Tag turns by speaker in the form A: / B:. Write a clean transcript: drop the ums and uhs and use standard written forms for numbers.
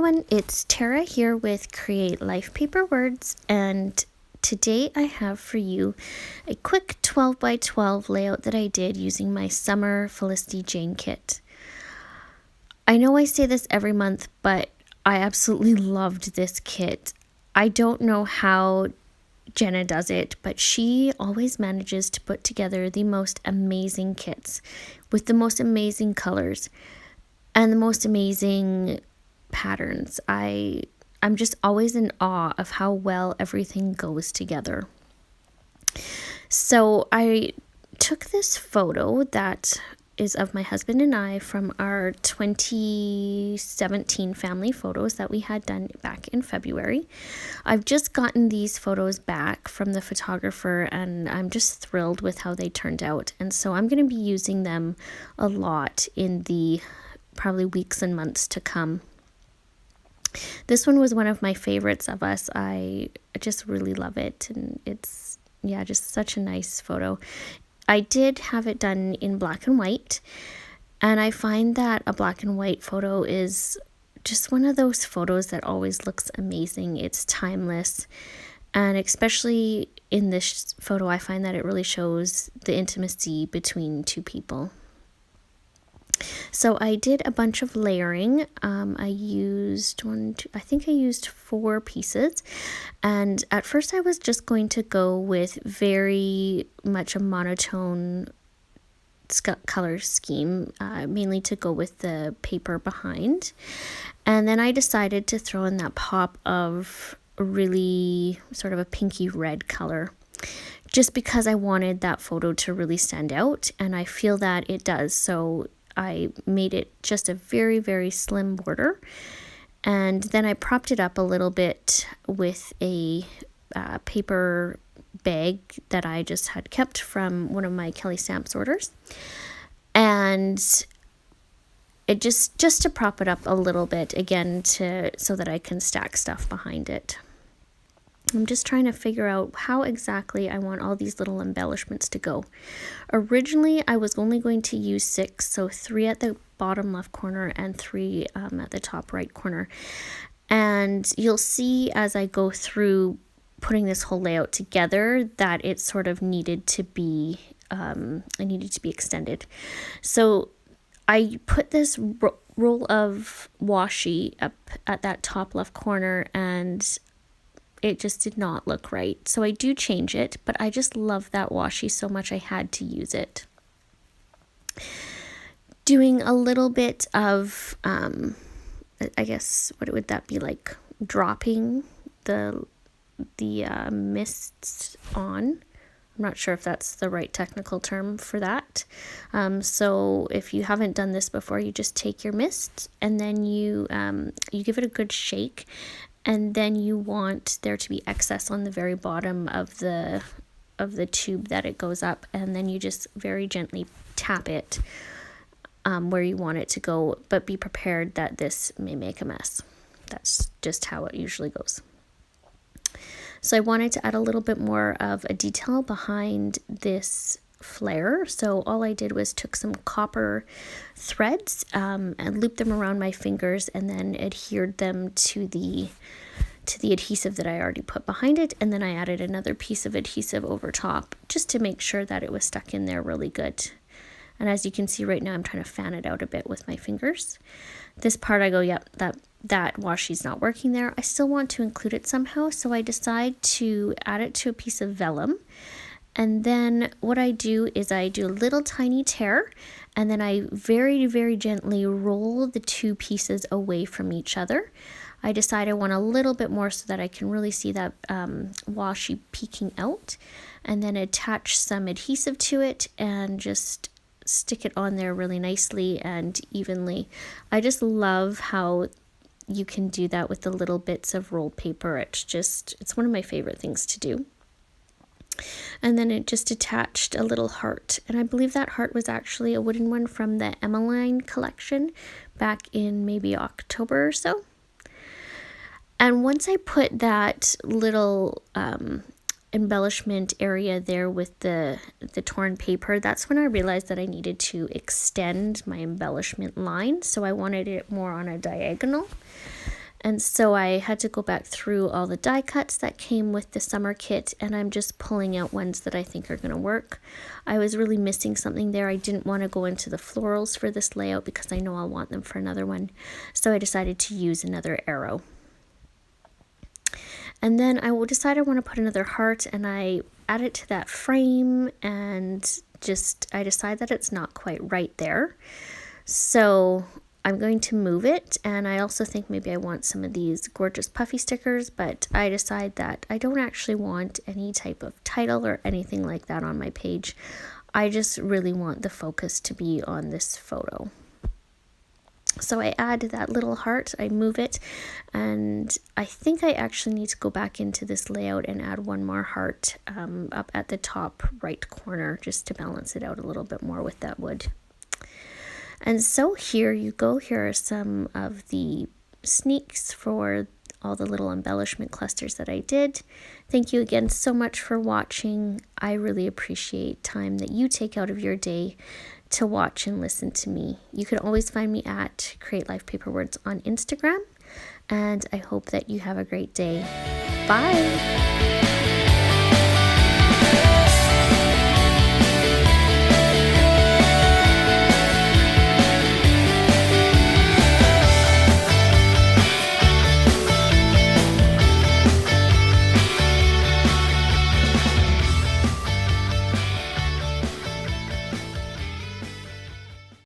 A: everyone, it's Tara here with Create Life Paper Words, and today I have for you a quick 12 by 12 layout that I did using my summer Felicity Jane kit. I know I say this every month, but I absolutely loved this kit. I don't know how Jenna does it, but she always manages to put together the most amazing kits with the most amazing colors and the most amazing patterns. I'm just always in awe of how well everything goes together. So I took this photo that is of my husband and I from our 2017 family photos that we had done back in February. I've just gotten these photos back from the photographer and I'm just thrilled with how they turned out. And so I'm going to be using them a lot in the probably weeks and months to come. This one was one of my favorites of us. I just really love it, and it's just such a nice photo. I did have it done in black and white, and I find that a black and white photo is just one of those photos that always looks amazing. It's timeless, and especially in this photo I find that it really shows the intimacy between two people. So I did a bunch of layering. I used I think I used 4 pieces. And at first I was just going to go with very much a monotone color scheme, mainly to go with the paper behind. And then I decided to throw in that pop of really sort of a pinky red color, just because I wanted that photo to really stand out, and I feel that it does. So I made it just a very, very slim border, and then I propped it up a little bit with a paper bag that I just had kept from one of my Kelly Stamps orders, and it just to prop it up a little bit again so that I can stack stuff behind it. I'm just trying to figure out how exactly I want all these little embellishments to go. Originally, I was only going to use 6, so 3 at the bottom left corner and 3 at the top right corner. And you'll see as I go through putting this whole layout together that it sort of needed to be extended. So I put this roll of washi up at that top left corner, and it just did not look right. So I do change it, but I just love that washi so much I had to use it. Doing a little bit of, I guess, what would that be like? Dropping the mists on. I'm not sure if that's the right technical term for that. So if you haven't done this before, you just take your mist and then you give it a good shake. And then you want there to be excess on the very bottom of the tube that it goes up, and then you just very gently tap it where you want it to go, but be prepared that this may make a mess. That's just how it usually goes. So I wanted to add a little bit more of a detail behind this flare, so all I did was took some copper threads and looped them around my fingers and then adhered them to the adhesive that I already put behind it, and then I added another piece of adhesive over top just to make sure that it was stuck in there really good. And as you can see right now, I'm trying to fan it out a bit with my fingers. This part I go, yep, that washi's not working there. I still want to include it somehow, so I decide to add it to a piece of vellum. And then what I do is I do a little tiny tear, and then I very, very gently roll the 2 pieces away from each other. I decide I want a little bit more so that I can really see that washi peeking out, and then attach some adhesive to it and just stick it on there really nicely and evenly. I just love how you can do that with the little bits of rolled paper. It's one of my favorite things to do. And then it just attached a little heart, and I believe that heart was actually a wooden one from the Emmeline collection back in maybe October or so. And once I put that little embellishment area there with the torn paper, that's when I realized that I needed to extend my embellishment line, so I wanted it more on a diagonal. And so I had to go back through all the die cuts that came with the summer kit, and I'm just pulling out ones that I think are going to work. I was really missing something there. I didn't want to go into the florals for this layout because I know I'll want them for another one. So I decided to use another arrow. And then I will decide I want to put another heart, and I add it to that frame, and I decide that it's not quite right there. So I'm going to move it, and I also think maybe I want some of these gorgeous puffy stickers, but I decide that I don't actually want any type of title or anything like that on my page. I just really want the focus to be on this photo. So I add that little heart, I move it, and I think I actually need to go back into this layout and add one more heart up at the top right corner just to balance it out a little bit more with that wood. And so here you go. Here are some of the sneaks for all the little embellishment clusters that I did. Thank you again so much for watching. I really appreciate time that you take out of your day to watch and listen to me. You can always find me at Create Life Paper Words on Instagram, and I hope that you have a great day. Bye!